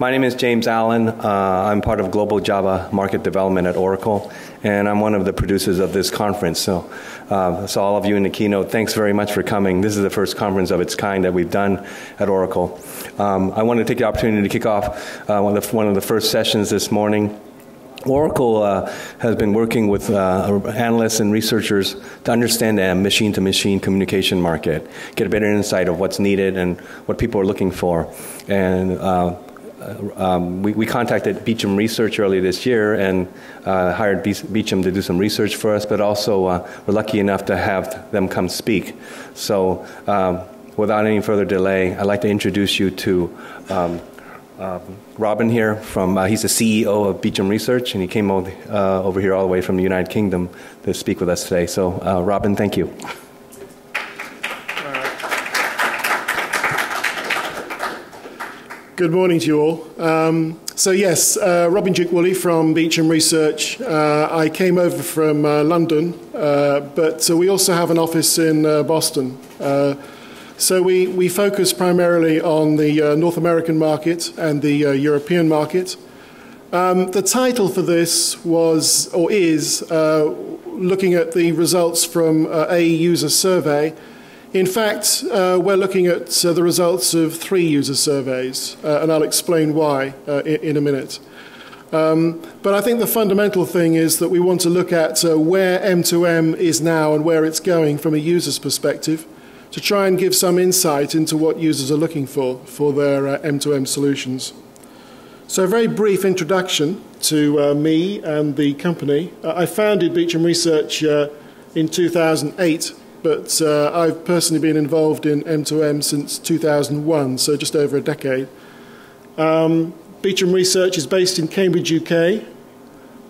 My name is James Allen. I'm part of Global Java Market Development at Oracle, and I'm one of the producers of this conference. So all of you in the keynote, thanks very much for coming. This is the first conference of its kind that we've done at Oracle. I want to take the opportunity to kick off one of the first sessions this morning. Oracle has been working with analysts and researchers to understand the machine-to-machine communication market, get a better insight of what's needed and what people are looking for. And we contacted Beecham Research earlier this year and hired Beecham to do some research for us, but also we're lucky enough to have them come speak. So without any further delay, I'd like to introduce you to Robin here he's the CEO of Beecham Research, and he came over here all the way from the United Kingdom to speak with us today. So Robin, thank you. Good morning to you all. So yes, Robin Duke-Woolley from Beecham Research. I came over from London, but we also have an office in Boston. So we focus primarily on the North American market and the European market. The title for this was, or is, looking at the results from a user survey. In fact, we're looking at the results of 3 user surveys, and I'll explain why in a minute. But I think the fundamental thing is that we want to look at where M2M is now and where it's going from a user's perspective, to try and give some insight into what users are looking for their M2M solutions. So a very brief introduction to me and the company. I founded Beecham Research in 2008, but I've personally been involved in M2M since 2001, so just over a decade. Beecham Research is based in Cambridge, UK,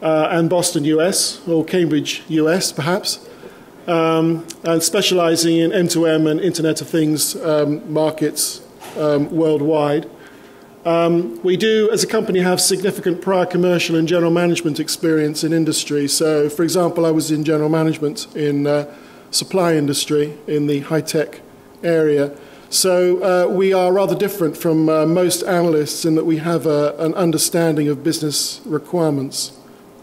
and Boston, US, or Cambridge, US, perhaps. And specializing in M2M and Internet of Things markets worldwide. We do, as a company, have significant prior commercial and general management experience in industry. So, for example, I was in general management in supply industry in the high-tech area. So we are rather different from most analysts in that we have an understanding of business requirements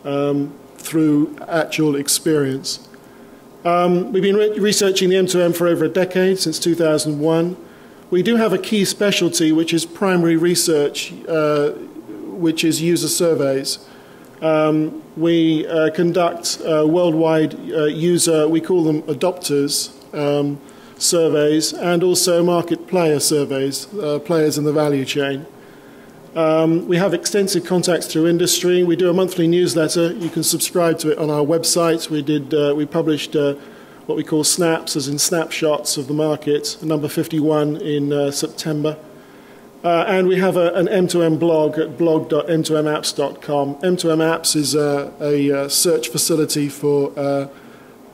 through actual experience. We've been researching the M2M for over a decade, since 2001. We do have a key specialty, which is primary research, which is user surveys. We conduct worldwide user, we call them adopters, surveys, and also market player surveys, players in the value chain. We have extensive contacts through industry. We do a monthly newsletter. You can subscribe to it on our website. We published what we call snaps, as in snapshots of the market, number 51 in September. And we have an M2M blog at blog.m2mapps.com. M2M Apps is a search facility for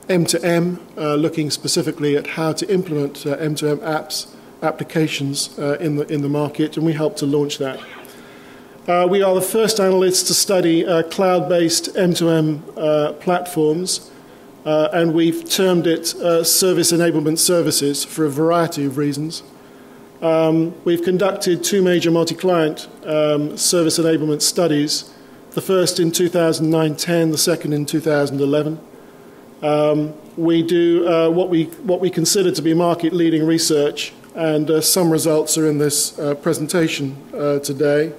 M2M, looking specifically at how to implement M2M apps, applications in the market, and we help to launch that. We are the first analysts to study cloud-based M2M platforms, and we've termed it service enablement services for a variety of reasons. We've conducted 2 major multi-client service enablement studies, the first in 2009-10, the second in 2011. We do what we consider to be market-leading research, and some results are in this presentation today.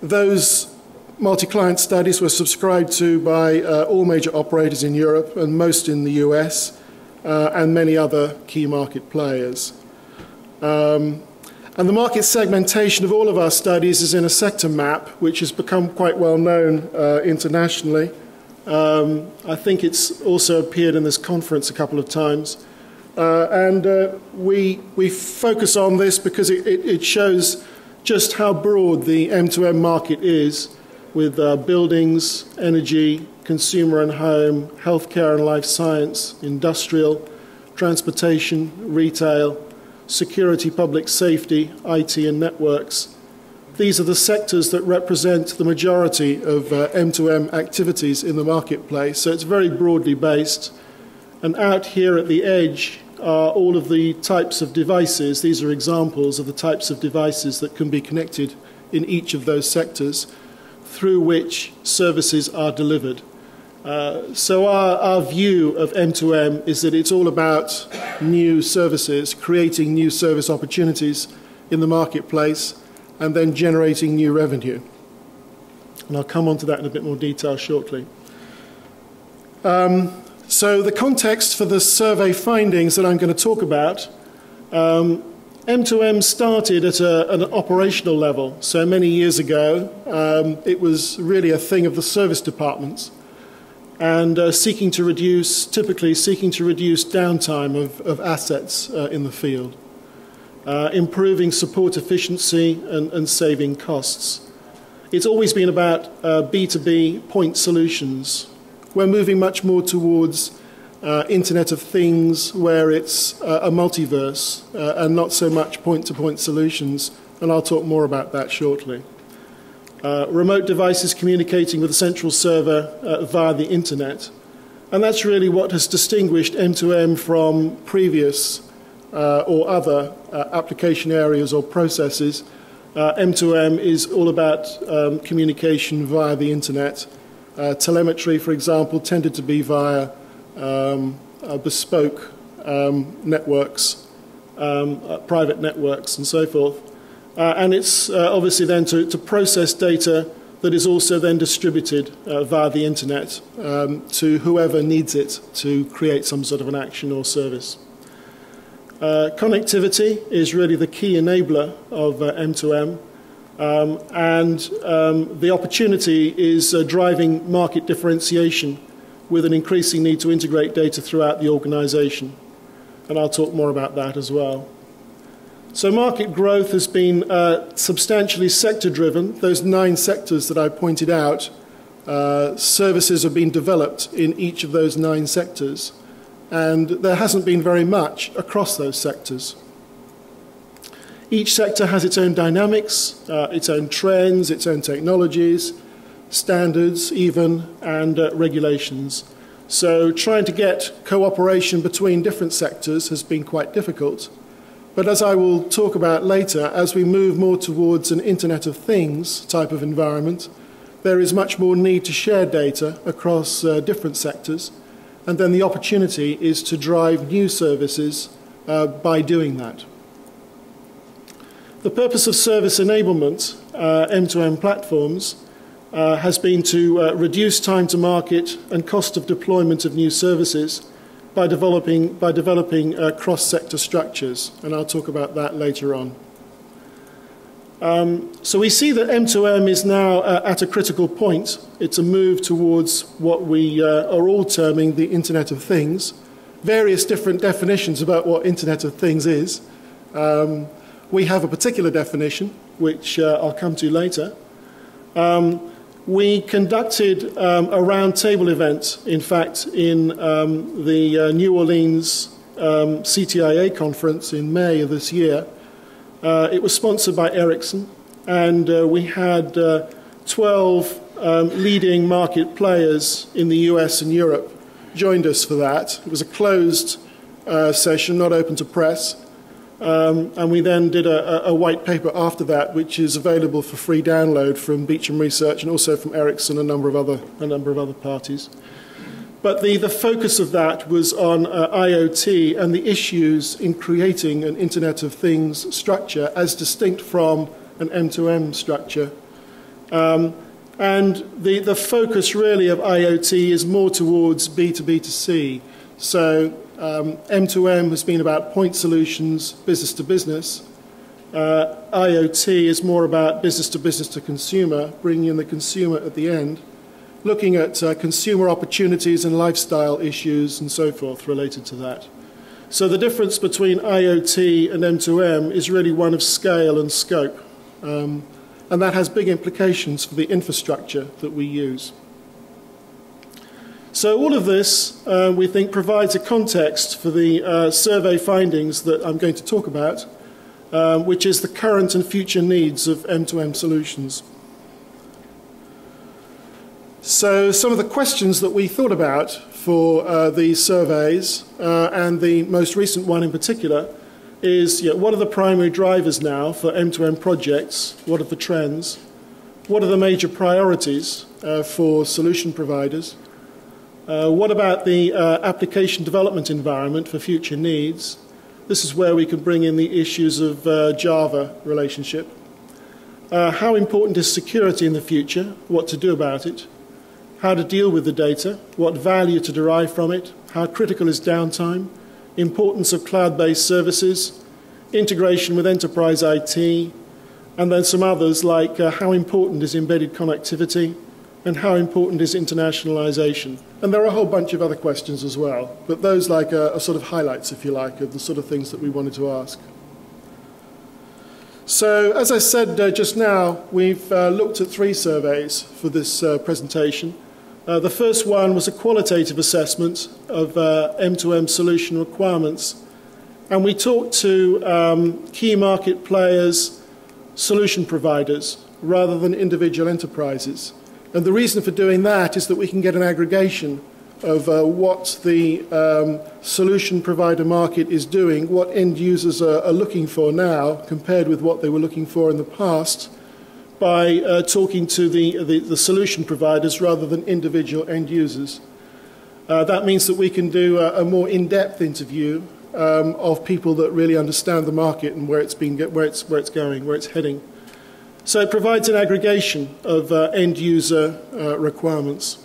Those multi-client studies were subscribed to by all major operators in Europe and most in the US and many other key market players. And the market segmentation of all of our studies is in a sector map, which has become quite well known internationally. I think it's also appeared in this conference a couple of times. We focus on this because it shows just how broad the M2M market is, with buildings, energy, consumer and home, healthcare and life science, industrial, transportation, retail, security, public safety, IT and networks. These are the sectors that represent the majority of M2M activities in the marketplace, so it's very broadly based. And out here at the edge, are all of the types of devices. These are examples of the types of devices that can be connected in each of those sectors through which services are delivered. So our view of M2M is that it's all about new services, creating new service opportunities in the marketplace, and then generating new revenue. And I'll come on to that in a bit more detail shortly. So the context for the survey findings that I'm going to talk about, M2M started at an operational level. So many years ago, it was really a thing of the service departments, and typically seeking to reduce downtime of assets in the field, improving support efficiency and saving costs. It's always been about B2B point solutions. We're moving much more towards Internet of Things, where it's a multiverse and not so much point-to-point solutions, and I'll talk more about that shortly. Remote devices communicating with a central server via the Internet, and that's really what has distinguished M2M from previous or other application areas or processes. M2M is all about communication via the Internet. Telemetry, for example, tended to be via bespoke networks, private networks, and so forth. And it's obviously then to process data that is also then distributed via the Internet to whoever needs it to create some sort of an action or service. Connectivity is really the key enabler of M2M, and the opportunity is driving market differentiation with an increasing need to integrate data throughout the organization. And I'll talk more about that as well. So market growth has been substantially sector-driven. Those 9 sectors that I pointed out, services have been developed in each of those 9 sectors. And there hasn't been very much across those sectors. Each sector has its own dynamics, its own trends, its own technologies, standards even, and regulations. So trying to get cooperation between different sectors has been quite difficult. But as I will talk about later, as we move more towards an Internet of Things type of environment, there is much more need to share data across different sectors. And then the opportunity is to drive new services by doing that. The purpose of service enablement, M2M platforms, has been to reduce time to market and cost of deployment of new services by developing cross-sector structures. And I'll talk about that later on. So we see that M2M is now at a critical point. It's a move towards what we are all terming the Internet of Things. Various different definitions about what Internet of Things is. We have a particular definition, which I'll come to later. We conducted a roundtable event, in fact, in the New Orleans CTIA conference in May of this year. It was sponsored by Ericsson, and we had 12 leading market players in the US and Europe joined us for that. It was a closed session, not open to press. And we then did a white paper after that, which is available for free download from Beecham Research and also from Ericsson and a number of other parties. But the focus of that was on IoT and the issues in creating an Internet of Things structure as distinct from an M2M structure. And the focus really of IoT is more towards B2B2C. So M2M has been about point solutions, business to business. IoT is more about business to consumer, bringing in the consumer at the end, looking at consumer opportunities and lifestyle issues and so forth related to that. So the difference between IoT and M2M is really one of scale and scope. And that has big implications for the infrastructure that we use. So all of this, we think, provides a context for the survey findings that I'm going to talk about, which is the current and future needs of M2M solutions. So some of the questions that we thought about for these surveys, and the most recent one in particular, is what are the primary drivers now for M2M projects? What are the trends? What are the major priorities for solution providers? What about the application development environment for future needs? This is where we can bring in the issues of Java relationship. How important is security in the future? What to do about it? How to deal with the data? What value to derive from it? How critical is downtime? Importance of cloud-based services? Integration with enterprise IT? And then some others like how important is embedded connectivity? And how important is internationalization? And there are a whole bunch of other questions as well, but those are sort of highlights, if you like, of the sort of things that we wanted to ask. So, as I said just now, we've looked at 3 surveys for this presentation. The first one was a qualitative assessment of M2M solution requirements, and we talked to key market players, solution providers, rather than individual enterprises. And the reason for doing that is that we can get an aggregation of what the solution provider market is doing, what end users are looking for now compared with what they were looking for in the past, by talking to the solution providers rather than individual end users. That means that we can do a more in-depth interview of people that really understand the market and where it's going, where it's heading. So it provides an aggregation of end-user requirements.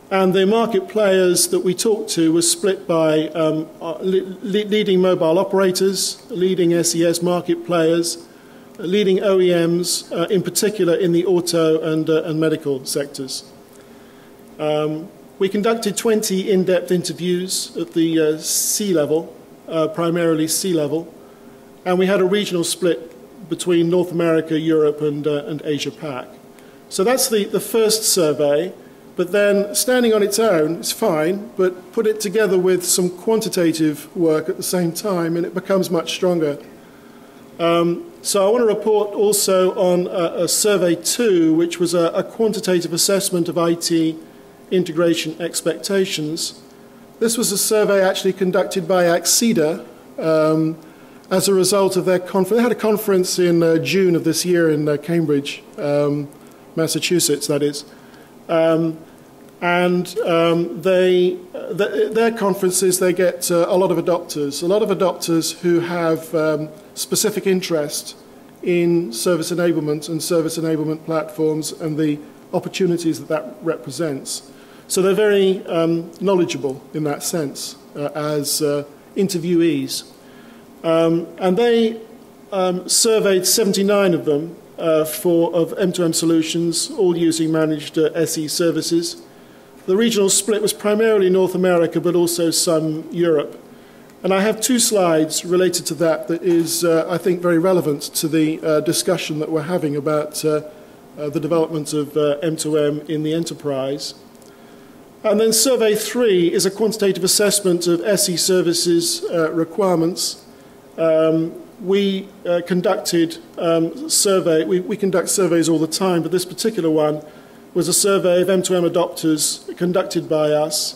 And the market players that we talked to were split by leading mobile operators, leading SES market players, leading OEMs, in particular in the auto and medical sectors. We conducted 20 in-depth interviews at the C-level, primarily C-level, and we had a regional split between North America, Europe, and Asia-Pac. So that's the first survey, but then standing on its own is fine, but put it together with some quantitative work at the same time, and it becomes much stronger. So I want to report also on a survey 2, which was a quantitative assessment of IT integration expectations. This was a survey actually conducted by Acceda, as a result of their conference. They had a conference in June of this year in Cambridge, Massachusetts, that is. Their conferences, they get a lot of adopters who have specific interest in service enablement and service enablement platforms and the opportunities that represents. So they're very knowledgeable in that sense as interviewees. And they surveyed 79 of them of M2M solutions, all using managed SE services. The regional split was primarily North America, but also some Europe. And I have 2 slides related to that is, I think, very relevant to the discussion that we're having about the development of M2M in the enterprise. And then survey 3 is a quantitative assessment of SE services requirements. We conducted we conduct surveys all the time, but this particular one was a survey of M2M adopters conducted by us,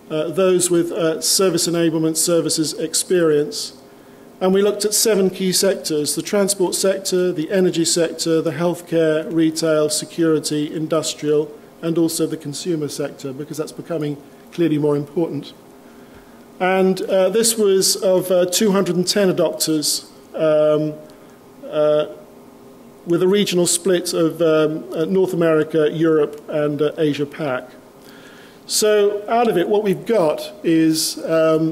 those with service enablement services experience. And we looked at 7 key sectors: the transport sector, the energy sector, the healthcare, retail, security, industrial, and also the consumer sector, because that's becoming clearly more important. And this was of 210 adopters, with a regional split of North America, Europe, and Asia-Pac. So out of it, what we've got is a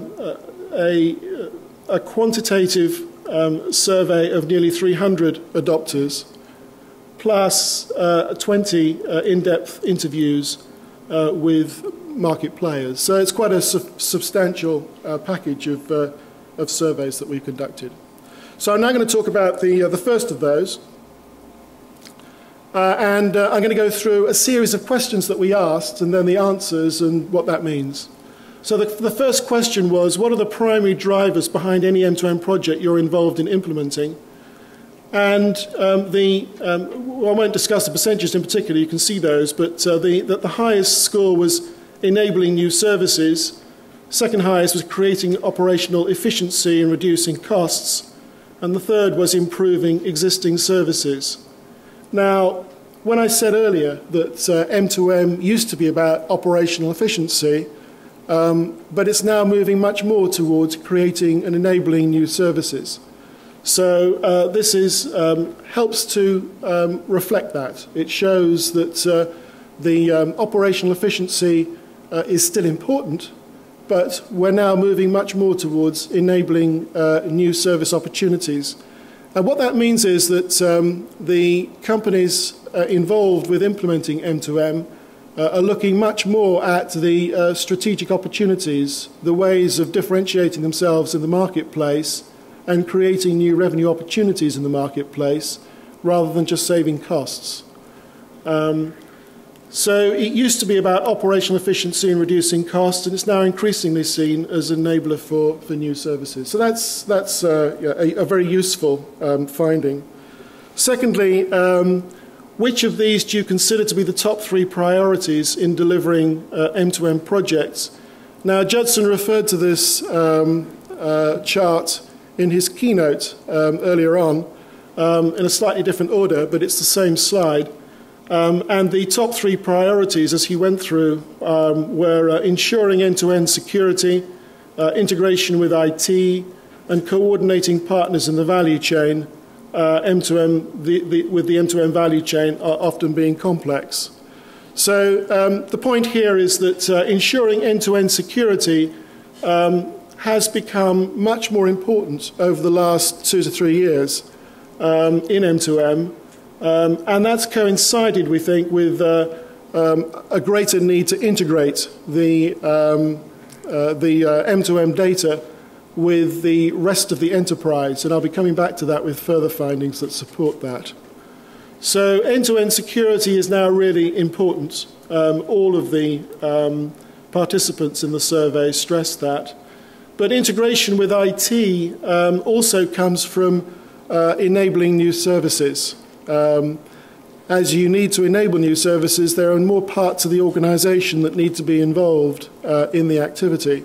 quantitative survey of nearly 300 adopters, plus 20 in-depth interviews with market players. So it's quite a substantial package of surveys that we've conducted. So I'm now going to talk about the first of those. And I'm going to go through a series of questions that we asked and then the answers and what that means. So the first question was, what are the primary drivers behind any M2M project you're involved in implementing? And well, I won't discuss the percentages in particular, you can see those, but the highest score was enabling new services. Second highest was creating operational efficiency and reducing costs. And the third was improving existing services. Now, when I said earlier that M2M used to be about operational efficiency, but it's now moving much more towards creating and enabling new services. So this helps to reflect that. It shows that the operational efficiency is still important, but we're now moving much more towards enabling new service opportunities. And what that means is that the companies involved with implementing M2M are looking much more at the strategic opportunities, the ways of differentiating themselves in the marketplace and creating new revenue opportunities in the marketplace rather than just saving costs. So it used to be about operational efficiency and reducing costs, and it's now increasingly seen as an enabler for new services. So that's a very useful finding. Secondly, which of these do you consider to be the top 3 priorities in delivering M2M projects? Now, Judson referred to this chart in his keynote earlier on in a slightly different order, but it's the same slide. And the top 3 priorities, as he went through, were ensuring end-to-end security, integration with IT, and coordinating partners in the value chain, M2M, with the M2M value chain often being complex. So the point here is that ensuring end-to-end security has become much more important over the last 2 to 3 years in M2M. And that's coincided, we think, with a greater need to integrate the M2M data with the rest of the enterprise. And I'll be coming back to that with further findings that support that. So end-to-end security is now really important. All of the participants in the survey stressed that. But integration with IT also comes from enabling new services. As you need to enable new services, there are more parts of the organization that need to be involved in the activity.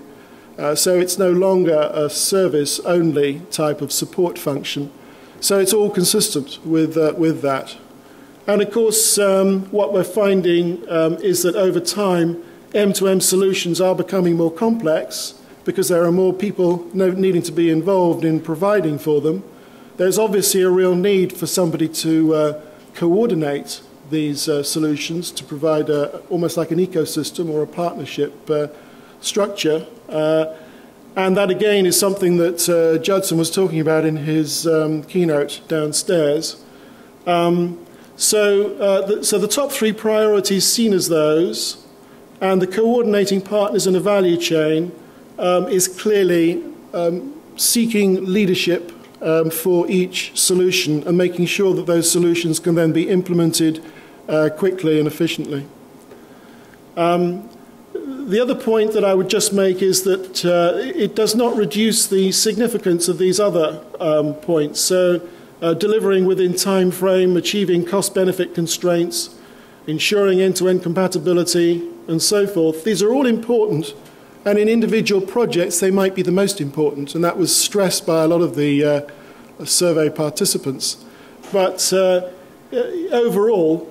So it's no longer a service-only type of support function. So it's all consistent with that. And of course, what we're finding is that over time, M2M solutions are becoming more complex because there are more people needing to be involved in providing for them. There's obviously a real need for somebody to coordinate these solutions to provide almost like an ecosystem or a partnership structure. And that, again, is something that Judson was talking about in his keynote downstairs. So the top 3 priorities seen as those, and the coordinating partners in the value chain is clearly seeking leadership for each solution and making sure that those solutions can then be implemented quickly and efficiently. The other point that I would just make is that it does not reduce the significance of these other points. So delivering within time frame, achieving cost-benefit constraints, ensuring end-to-end compatibility, and so forth. These are all important. And in individual projects, they might be the most important, and that was stressed by a lot of the survey participants. But overall,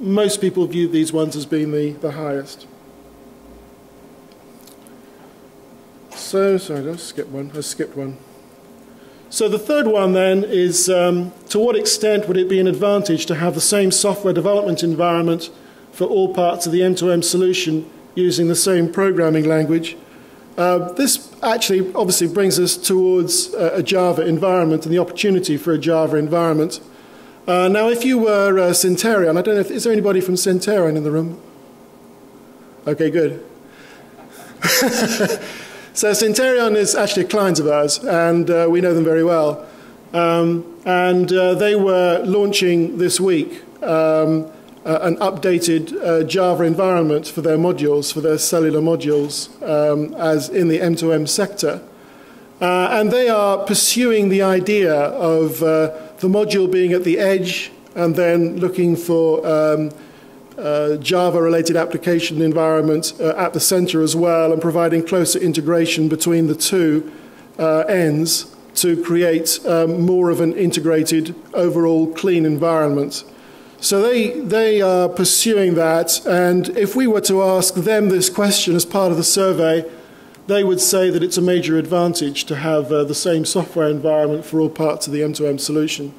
most people view these ones as being the highest. So, sorry, did I skip one? I skipped one. So the third one then is, to what extent would it be an advantage to have the same software development environment for all parts of the M2M solution using the same programming language? This actually obviously brings us towards a Java environment and the opportunity for a Java environment. Now, if you were Centurion, I don't know, is there anybody from Centurion in the room? Okay, good. So Centurion is actually a client of ours, and we know them very well. And they were launching this week an updated Java environment for their modules, for their cellular modules, as in the M2M sector. And they are pursuing the idea of the module being at the edge and then looking for Java-related application environment at the center as well, and providing closer integration between the two ends to create more of an integrated, overall clean environment. So they are pursuing that, and if we were to ask them this question as part of the survey, they would say that it's a major advantage to have the same software environment for all parts of the M2M solution.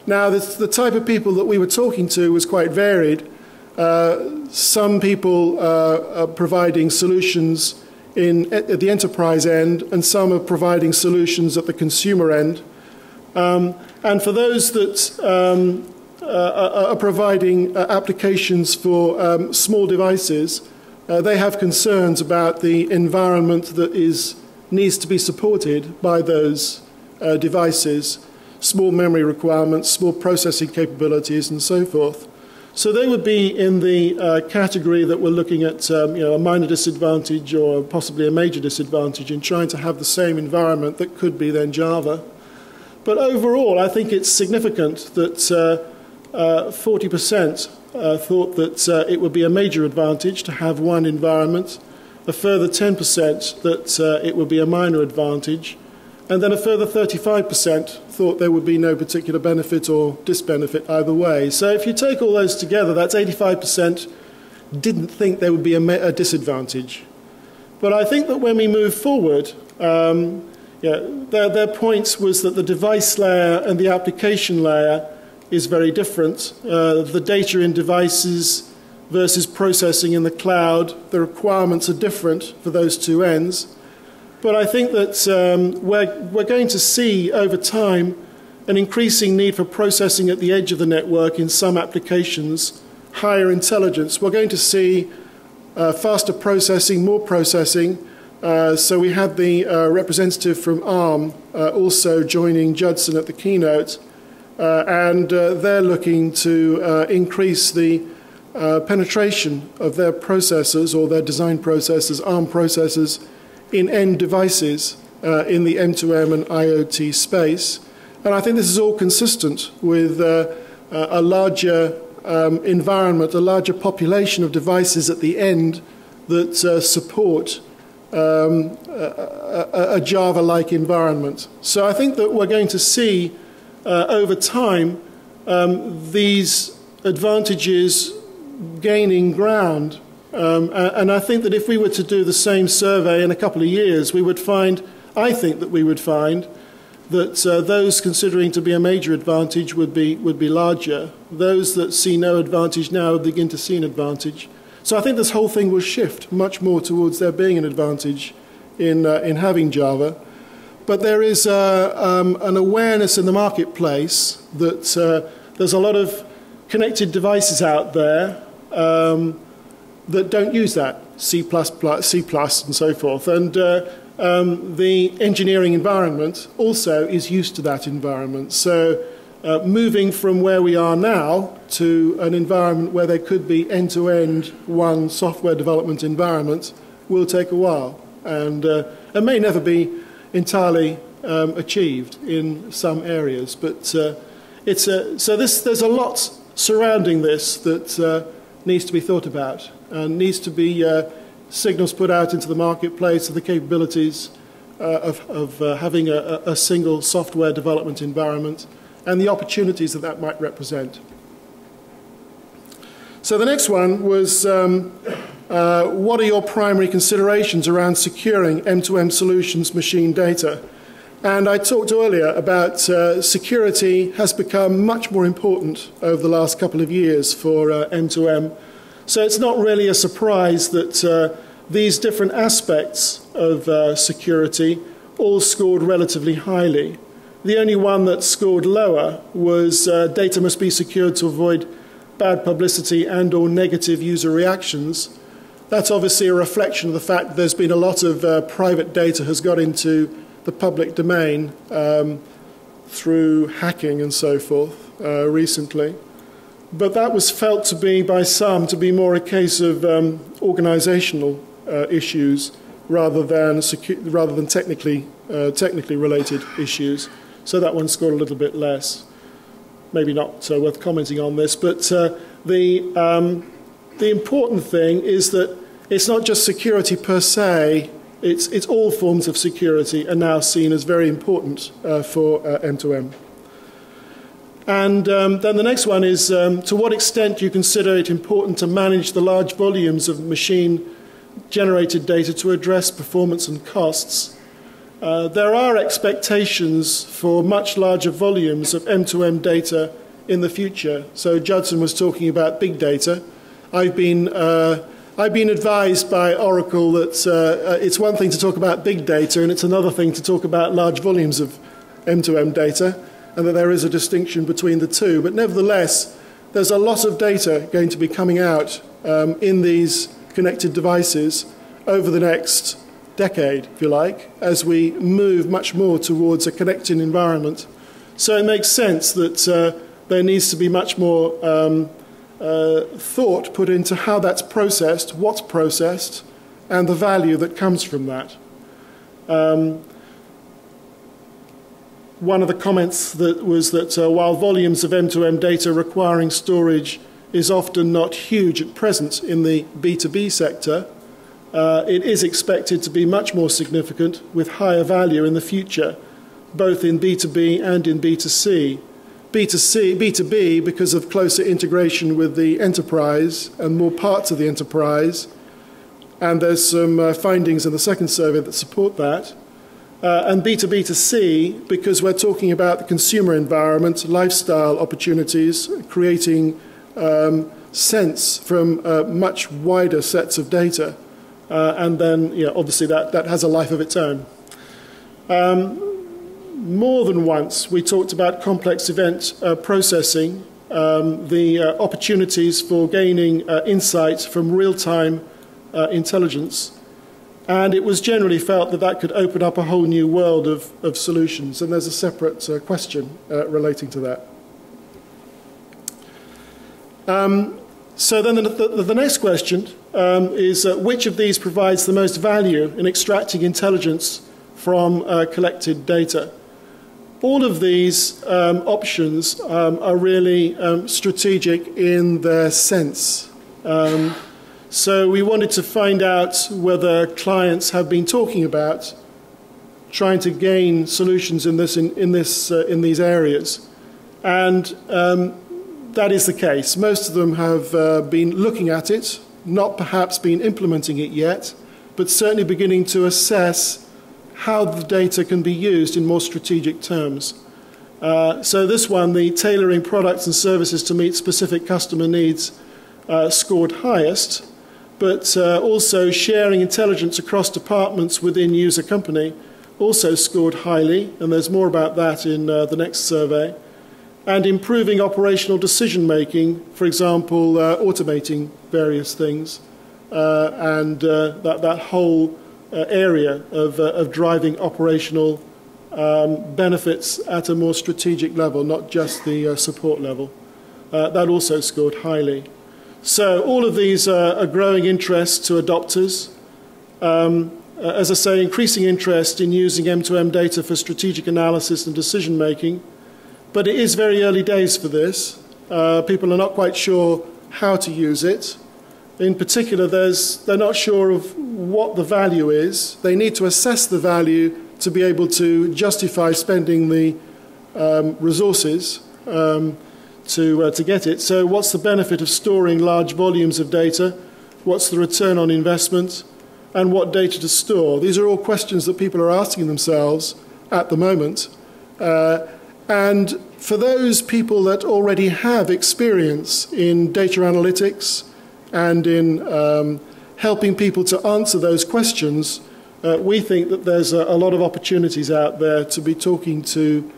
Now, the type of people that we were talking to was quite varied. Some people are providing solutions at the enterprise end, and some are providing solutions at the consumer end. And for those that are providing applications for small devices, they have concerns about the environment that needs to be supported by those devices, small memory requirements, small processing capabilities, and so forth. So they would be in the category that we're looking at a minor disadvantage or possibly a major disadvantage in trying to have the same environment that could be then Java. But overall, I think it's significant that 40% thought that it would be a major advantage to have one environment, a further 10% that it would be a minor advantage, and then a further 35% thought there would be no particular benefit or disbenefit either way. So if you take all those together, that's 85% didn't think there would be a disadvantage. But I think that when we move forward, their point was that the device layer and the application layer is very different. The data in devices versus processing in the cloud, the requirements are different for those two ends. But I think that we're going to see over time an increasing need for processing at the edge of the network in some applications, higher intelligence. We're going to see faster processing, more processing. So we had the representative from ARM also joining Judson at the keynote, and they're looking to increase the penetration of their processors or their design processors, ARM processors, in end devices in the M2M and IoT space. And I think this is all consistent with a larger environment, a larger population of devices at the end that support a Java-like environment. So I think that we're going to see over time these advantages gaining ground. And I think that if we were to do the same survey in a couple of years, I think that we would find that those considering to be a major advantage would be larger. Those that see no advantage now would begin to see an advantage. So I think this whole thing will shift much more towards there being an advantage in having Java. But there is an awareness in the marketplace that there's a lot of connected devices out there that don't use that, C++, and so forth. And the engineering environment also is used to that environment. So moving from where we are now to an environment where there could be end-to-end one software development environment will take a while. And it may never be entirely achieved in some areas. But so there's a lot surrounding this that needs to be thought about and needs to be signals put out into the marketplace of the capabilities of having a single software development environment and the opportunities that that might represent. So the next one was what are your primary considerations around securing M2M solutions machine data? And I talked earlier about security has become much more important over the last couple of years for M2M. So it's not really a surprise that these different aspects of security all scored relatively highly. The only one that scored lower was data must be secured to avoid bad publicity and or negative user reactions. That's obviously a reflection of the fact that there's been a lot of private data has got into the public domain through hacking and so forth recently. But that was felt to be, by some, to be more a case of organizational issues rather than technically related issues. So that one scored a little bit less. maybe not worth commenting on this, but the important thing is that it's not just security per se, it's all forms of security are now seen as very important for M2M. And then the next one is, to what extent do you consider it important to manage the large volumes of machine-generated data to address performance and costs? There are expectations for much larger volumes of M2M data in the future. So Judson was talking about big data. I've been advised by Oracle that it's one thing to talk about big data and it's another thing to talk about large volumes of M2M data, and that there is a distinction between the two. But nevertheless, there's a lot of data going to be coming out in these connected devices over the next decade, if you like, as we move much more towards a connected environment. So it makes sense that there needs to be much more thought put into how that's processed, what's processed, and the value that comes from that. One of the comments was that while volumes of M2M data requiring storage is often not huge at present in the B2B sector, it is expected to be much more significant with higher value in the future, both in B2B and in B2C. B2B because of closer integration with the enterprise and more parts of the enterprise, and there's some findings in the second survey that support that. And B2B2C because we're talking about the consumer environment, lifestyle opportunities, creating sense from much wider sets of data. And then, obviously that has a life of its own. More than once, we talked about complex event processing, the opportunities for gaining insight from real-time intelligence. And it was generally felt that that could open up a whole new world of solutions. And there's a separate question relating to that. So then the next question is which of these provides the most value in extracting intelligence from collected data? All of these options are really strategic in their sense. So we wanted to find out whether clients have been talking about trying to gain solutions in these areas, and that is the case. Most of them have been looking at it, not perhaps been implementing it yet, but certainly beginning to assess how the data can be used in more strategic terms. So this one, the tailoring products and services to meet specific customer needs, scored highest. But also sharing intelligence across departments within user company also scored highly, and there's more about that in the next survey. And improving operational decision-making, for example, automating various things, and that whole area of driving operational benefits at a more strategic level, not just the support level. That also scored highly. So all of these are growing interest to adopters. As I say, increasing interest in using M2M data for strategic analysis and decision-making. But it is very early days for this. People are not quite sure how to use it. In particular, they're not sure of what the value is. They need to assess the value to be able to justify spending the resources to get it. So what's the benefit of storing large volumes of data? What's the return on investment? And what data to store? These are all questions that people are asking themselves at the moment. And for those people that already have experience in data analytics and in helping people to answer those questions, we think that there's a lot of opportunities out there to be talking to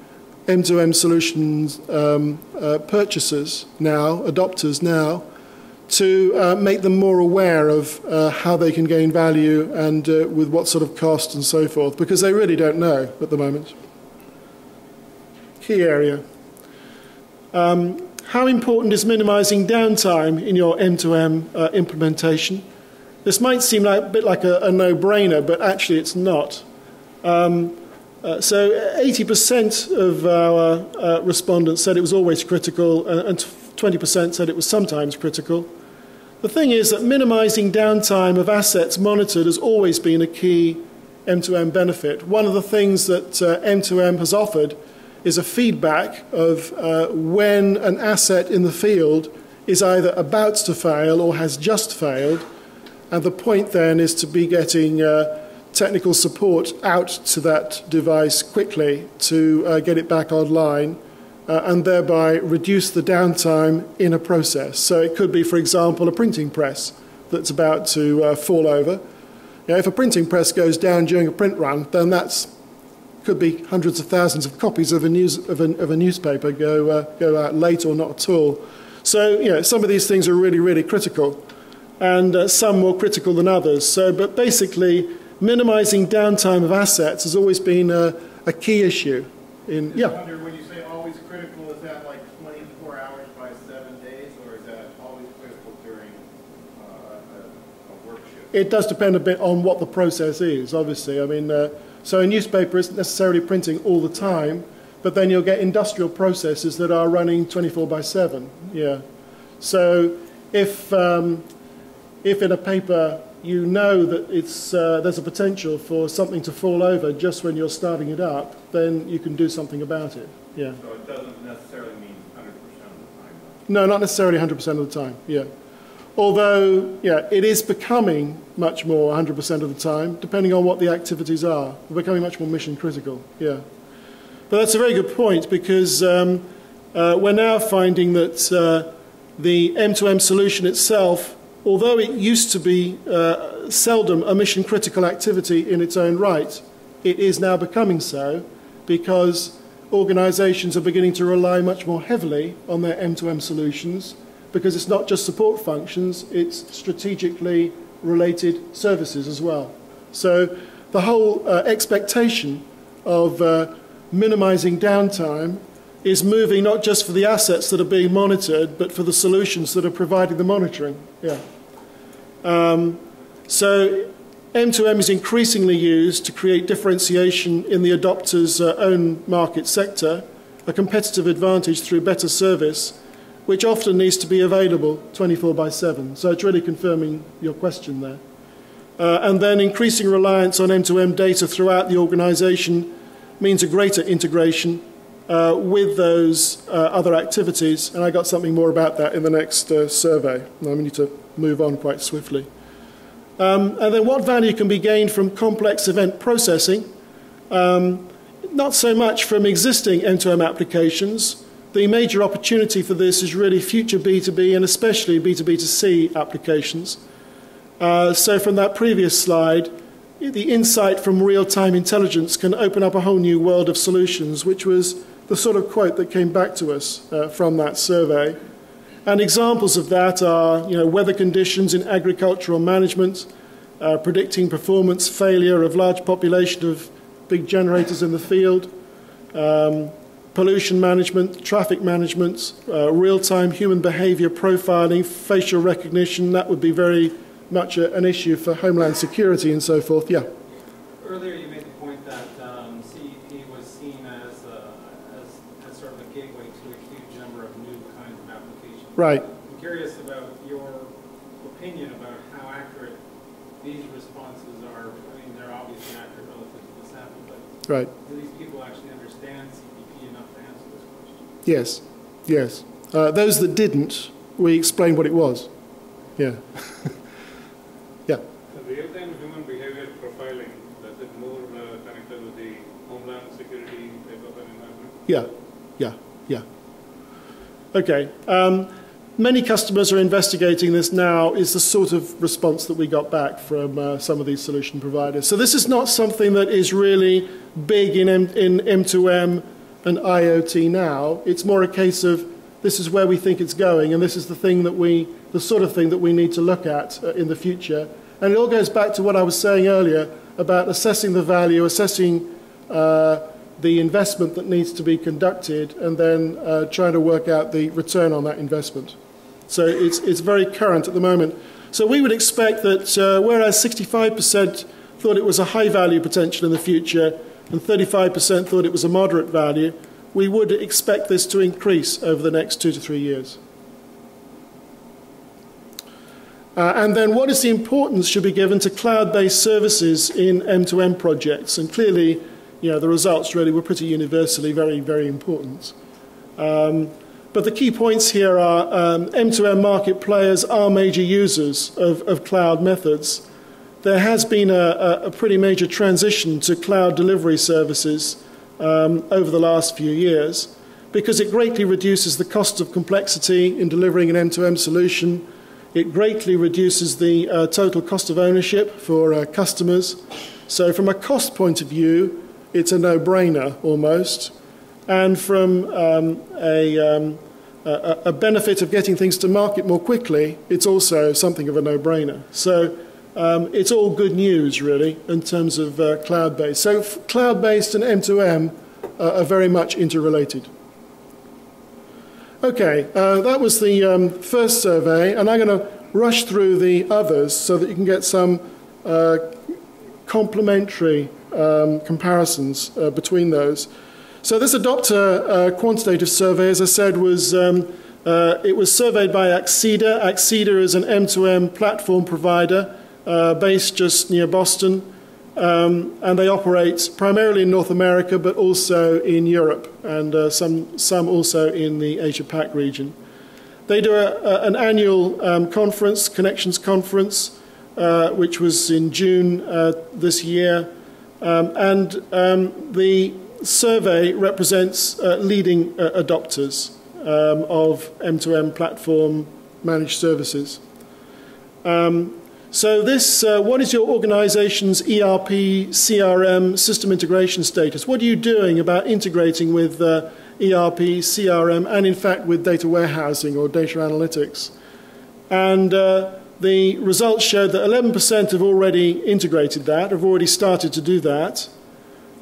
M2M solutions purchasers now, adopters now, to make them more aware of how they can gain value and with what sort of cost and so forth, because they really don't know at the moment. Key area. How important is minimizing downtime in your M2M implementation? This might seem like a bit like a no-brainer, but actually it's not. So 80% of our respondents said it was always critical, and 20% said it was sometimes critical. The thing is that minimizing downtime of assets monitored has always been a key M2M benefit. One of the things that M2M has offered is a feedback of when an asset in the field is either about to fail or has just failed, and the point then is to be getting technical support out to that device quickly to get it back online and thereby reduce the downtime in a process. So it could be, for example, a printing press that's about to fall over. If a printing press goes down during a print run, then that's could be hundreds of thousands of copies of a newspaper go out late or not at all. So some of these things are really, really critical, and some more critical than others. So, but basically, minimizing downtime of assets has always been a key issue. I wonder, when you say always critical, is that like 24 hours by 7 days, or is that always critical during a work shift? It does depend a bit on what the process is, obviously. I mean, so a newspaper isn't necessarily printing all the time, but then you'll get industrial processes that are running 24 by 7. Yeah. So if in a paper you know that there's a potential for something to fall over just when you're starting it up, then you can do something about it. Yeah. So it doesn't necessarily mean 100% of the time? No, not necessarily 100% of the time. Yeah. Although, it is becoming much more 100% of the time, depending on what the activities are. They're becoming much more mission critical. Yeah. But that's a very good point, because we're now finding that the M2M solution itself, although it used to be seldom a mission-critical activity in its own right, it is now becoming so, because organizations are beginning to rely much more heavily on their M2M solutions, because it's not just support functions, it's strategically related services as well. So the whole expectation of minimizing downtime is moving not just for the assets that are being monitored, but for the solutions that are providing the monitoring. Yeah. So M2M is increasingly used to create differentiation in the adopter's own market sector, a competitive advantage through better service, which often needs to be available 24 by 7. So it's really confirming your question there. And then increasing reliance on M2M data throughout the organization means a greater integration with those other activities, and I got something more about that in the next survey. I need to move on quite swiftly. And then what value can be gained from complex event processing? Not so much from existing M2M applications. The major opportunity for this is really future B2B and especially B2B2C applications. So from that previous slide, the insight from real-time intelligence can open up a whole new world of solutions, which was the sort of quote that came back to us from that survey. And examples of that are, weather conditions in agricultural management, predicting performance failure of large population of big generators in the field, pollution management, traffic management, real-time human behavior profiling, facial recognition. That would be very much an issue for Homeland Security and so forth. Yeah. Earlier you made the point that CEP was seen as sort of a gateway to a huge number of new kinds of applications. Right. I'm curious about your opinion about how accurate these responses are. I mean, they're obviously accurate relative to the sample, but right. Do these people actually understand CEP enough to answer this question? Yes. Yes. Those that didn't, we explained what it was. Yeah. Yeah. Real-time human behavior profiling, does it more connected with the Homeland Security type of an environment? Yeah, yeah, yeah. Okay. Many customers are investigating this now, is the sort of response that we got back from some of these solution providers. So this is not something that is really big in M2M and IoT now. It's more a case of this is where we think it's going, and this is the sort of thing that we need to look at in the future. And it all goes back to what I was saying earlier about assessing the value, assessing the investment that needs to be conducted, and then trying to work out the return on that investment. So it's very current at the moment. So we would expect that whereas 65% thought it was a high value potential in the future, and 35% thought it was a moderate value, we would expect this to increase over the next 2 to 3 years. And then what is the importance should be given to cloud-based services in M2M projects? And clearly, the results really were pretty universally very, very important. But the key points here are M2M market players are major users of cloud methods. There has been a pretty major transition to cloud delivery services over the last few years because it greatly reduces the cost of complexity in delivering an M2M solution. It greatly reduces the total cost of ownership for customers. So from a cost point of view, it's a no-brainer almost. And from a benefit of getting things to market more quickly, it's also something of a no-brainer. So it's all good news, really, in terms of cloud-based. So cloud-based and M2M are very much interrelated. Okay, that was the first survey, and I'm going to rush through the others so that you can get some complementary comparisons between those. So this adopter quantitative survey, as I said, it was surveyed by Acceda. Acceda is an M2M platform provider based just near Boston, and they operate primarily in North America, but also in Europe, and some also in the Asia-Pac region. They do an annual conference, Connections Conference, which was in June this year, and the survey represents leading adopters of M2M platform managed services. So this, what is your organization's ERP, CRM, system integration status? What are you doing about integrating with ERP, CRM, and in fact with data warehousing or data analytics? And the results showed that 11% have already integrated that, have already started to do that,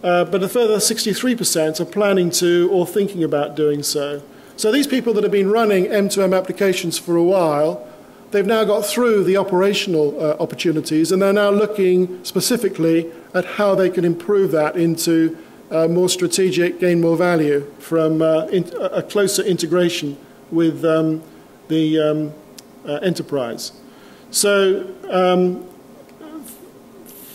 but a further 63% are planning to or thinking about doing so. So these people that have been running M2M applications for a while, they've now got through the operational opportunities, and they're now looking specifically at how they can improve that into more strategic, gain more value from a closer integration with the enterprise. So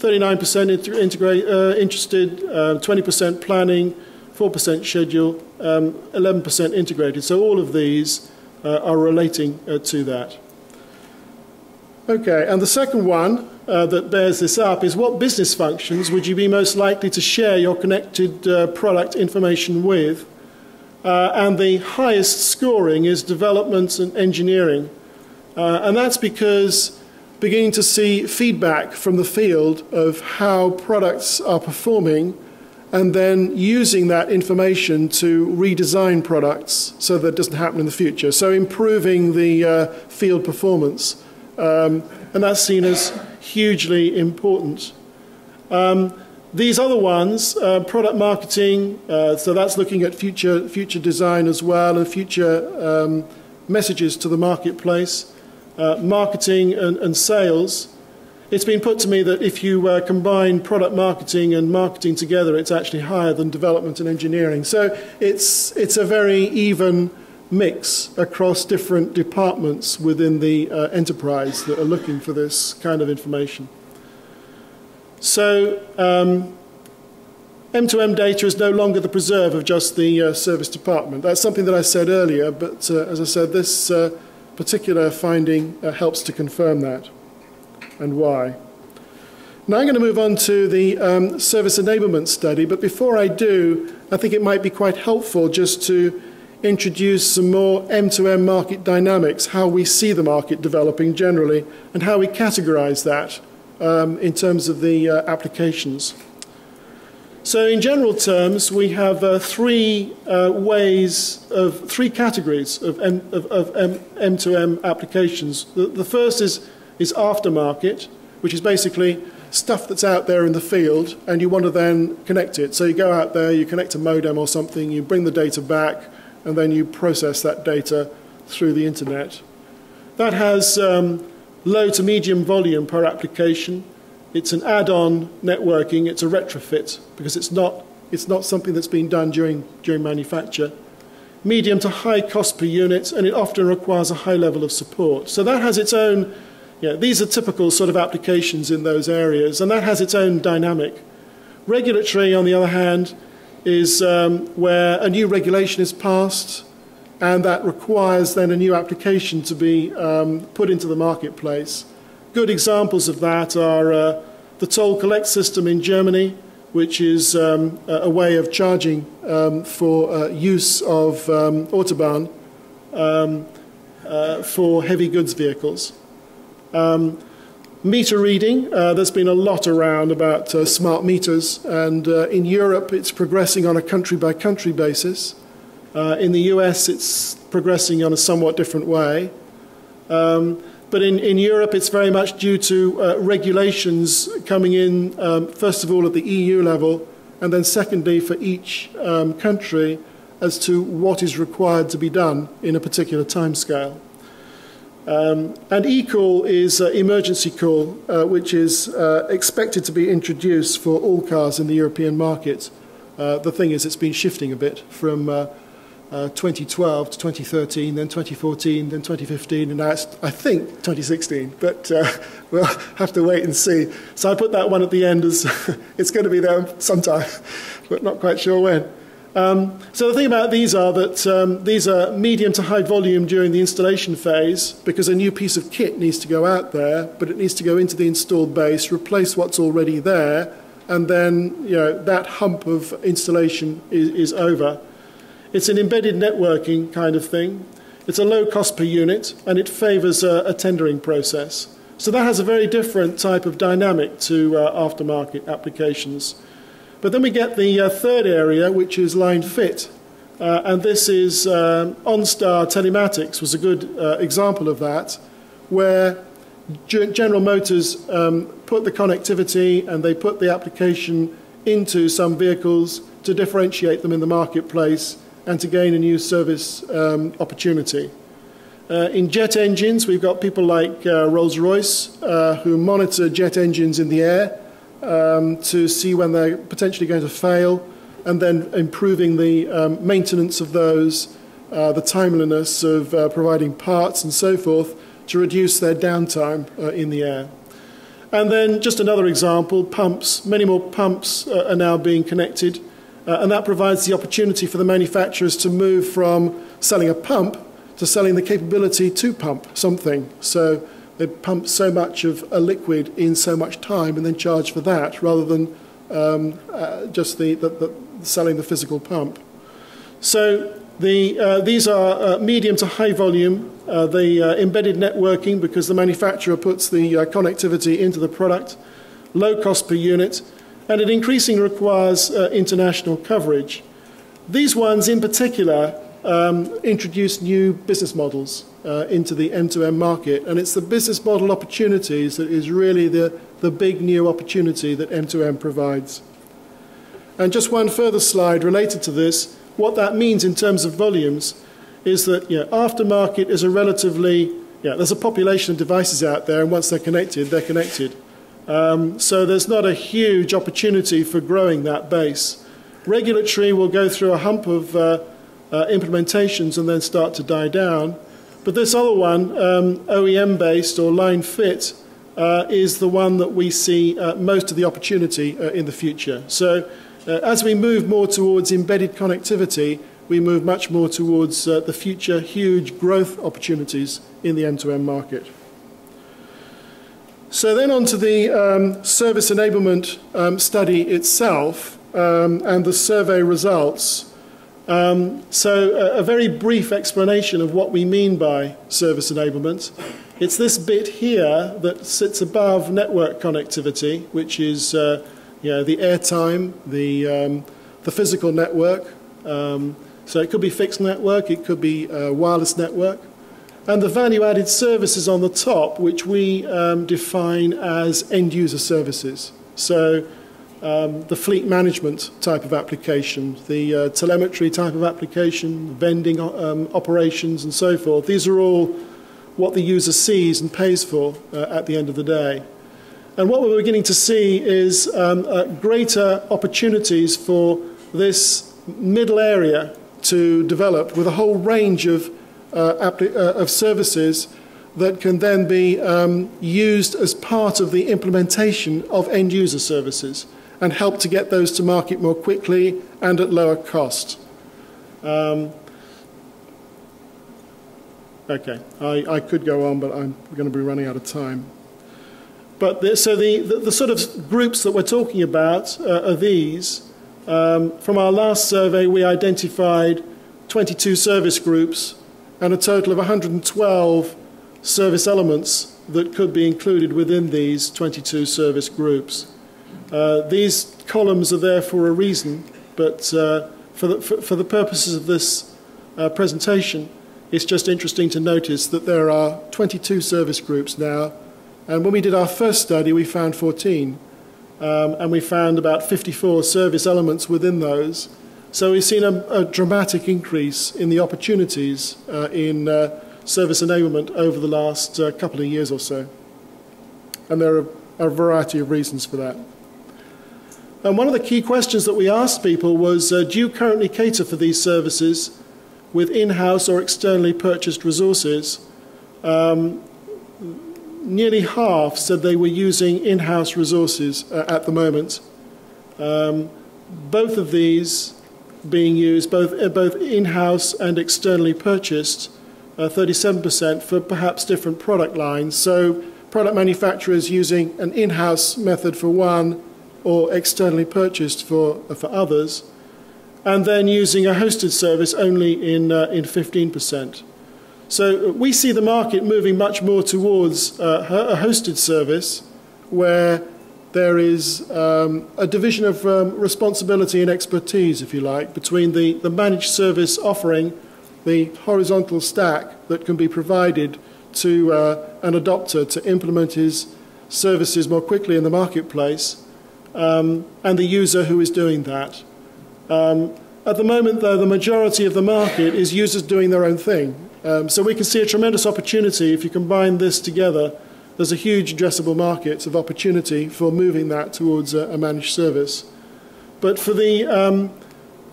39% interested, 20% planning, 4% schedule, 11% integrated. So all of these are relating to that. Okay, and the second one that bears this up is what business functions would you be most likely to share your connected product information with? And the highest scoring is development and engineering. And that's because beginning to see feedback from the field of how products are performing and then using that information to redesign products so that it doesn't happen in the future. So improving the field performance. And that's seen as hugely important. These other ones, product marketing, so that's looking at future design as well and future messages to the marketplace. Marketing and sales. It's been put to me that if you combine product marketing and marketing together, it's actually higher than development and engineering. So it's a very even mix across different departments within the enterprise that are looking for this kind of information. So M2M data is no longer the preserve of just the service department. That's something that I said earlier, but as I said, this particular finding helps to confirm that and why. Now I'm going to move on to the service enablement study, but before I do, I think it might be quite helpful just to introduce some more M2M market dynamics, how we see the market developing generally, and how we categorize that in terms of the applications. So in general terms, we have three categories of M2M applications. The first is aftermarket, which is basically stuff that's out there in the field, and you want to then connect it. So you go out there, you connect a modem or something, you bring the data back, and then you process that data through the internet. That has low to medium volume per application, It's an add-on networking. It's a retrofit because it's not something that's been done during manufacture. Medium to high cost per unit, and it often requires a high level of support. So that has its own, these are typical sort of applications in those areas, and that has its own dynamic. Regulatory, on the other hand, is where a new regulation is passed, and that requires then a new application to be put into the marketplace. Good examples of that are the toll collect system in Germany, which is a way of charging for use of Autobahn for heavy goods vehicles. Meter reading, there's been a lot around about smart meters, and in Europe it's progressing on a country-by-country basis. In the US it's progressing on a somewhat different way. But in Europe it's very much due to regulations coming in, first of all at the EU level, and then secondly for each country as to what is required to be done in a particular timescale. And eCall is emergency call, which is expected to be introduced for all cars in the European market. The thing is, it's been shifting a bit from 2012 to 2013, then 2014, then 2015, and now it's, I think, 2016. But we'll have to wait and see. So I put that one at the end as it's going to be there sometime, but not quite sure when. So the thing about these are that these are medium to high volume during the installation phase, because a new piece of kit needs to go out there, but it needs to go into the installed base, replace what's already there, and then that hump of installation is over. It's an embedded networking kind of thing. It's a low cost per unit, and it favors a tendering process. So that has a very different type of dynamic to aftermarket applications. But then we get the third area, which is line fit. And this is OnStar Telematics was a good example of that, where General Motors put the connectivity and they put the application into some vehicles to differentiate them in the marketplace and to gain a new service opportunity. In jet engines, we've got people like Rolls-Royce who monitor jet engines in the air to see when they're potentially going to fail, and then improving the maintenance of those, the timeliness of providing parts and so forth to reduce their downtime in the air. And then just another example, pumps. Many more pumps are now being connected, and that provides the opportunity for the manufacturers to move from selling a pump to selling the capability to pump something. So they pump so much of a liquid in so much time and then charge for that, rather than just selling the physical pump. So these are medium to high volume, the embedded networking, because the manufacturer puts the connectivity into the product, low cost per unit, and it increasingly requires international coverage. These ones in particular introduce new business models into the M2M market, and it's the business model opportunities that is really the big new opportunity that M2M provides. And just one further slide related to this, what that means in terms of volumes is that aftermarket is a relatively, there's a population of devices out there, and once they're connected, they're connected. So there's not a huge opportunity for growing that base. Regulatory will go through a hump of implementations and then start to die down. But this other one, OEM-based or line fit, is the one that we see most of the opportunity in the future. So as we move more towards embedded connectivity, we move much more towards the future huge growth opportunities in the M2M market. So then on to the service enablement study itself and the survey results. So a very brief explanation of what we mean by service enablement. It's this bit here that sits above network connectivity, which is the airtime, the physical network. So it could be fixed network, it could be wireless network. And the value-added services on the top, which we define as end-user services. So the fleet management type of application, the telemetry type of application, vending operations and so forth. These are all what the user sees and pays for at the end of the day. And what we're beginning to see is greater opportunities for this middle area to develop with a whole range of services that can then be used as part of the implementation of end-user services and help to get those to market more quickly and at lower cost. Okay, I could go on, but I'm going to be running out of time. But the sort of groups that we're talking about are these. From our last survey, we identified 22 service groups and a total of 112 service elements that could be included within these 22 service groups. These columns are there for a reason, but for the purposes of this presentation, it's just interesting to notice that there are 22 service groups now, and when we did our first study, we found 14, and we found about 54 service elements within those. So we've seen a dramatic increase in the opportunities in service enablement over the last couple of years or so. And there are a variety of reasons for that. And one of the key questions that we asked people was, do you currently cater for these services with in-house or externally purchased resources? Nearly half said they were using in-house resources at the moment. Both of these being used, both in-house and externally purchased, 37% for perhaps different product lines. So product manufacturers using an in-house method for one or externally purchased for others, and then using a hosted service only in 15%. So we see the market moving much more towards a hosted service where there is a division of responsibility and expertise, if you like, between the managed service offering, the horizontal stack that can be provided to an adopter to implement his services more quickly in the marketplace, and the user who is doing that. At the moment, though, the majority of the market is users doing their own thing. So we can see a tremendous opportunity if you combine this together. There's a huge addressable market of opportunity for moving that towards a managed service. But for the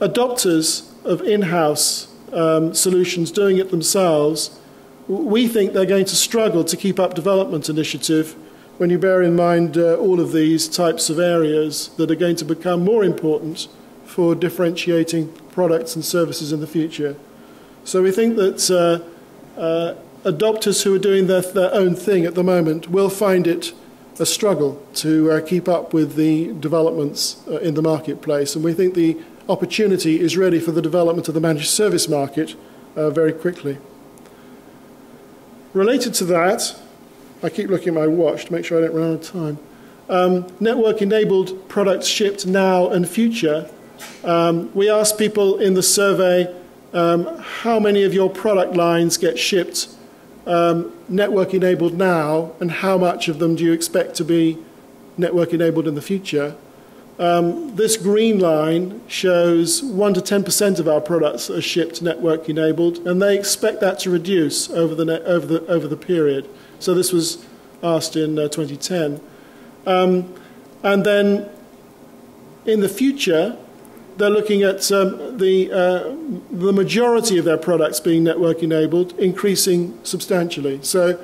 adopters of in-house solutions doing it themselves, we think they're going to struggle to keep up development initiative when you bear in mind all of these types of areas that are going to become more important for differentiating products and services in the future. So we think that adopters who are doing their own thing at the moment will find it a struggle to keep up with the developments in the marketplace. And we think the opportunity is ready for the development of the managed service market very quickly. Related to that, I keep looking at my watch to make sure I don't run out of time. Network-enabled products shipped now and future. We asked people in the survey, how many of your product lines get shipped network-enabled now, and how much of them do you expect to be network-enabled in the future? This green line shows 1 to 10% of our products are shipped network-enabled, and they expect that to reduce over the period. So this was asked in 2010. And then in the future, they're looking at the majority of their products being network-enabled, increasing substantially. So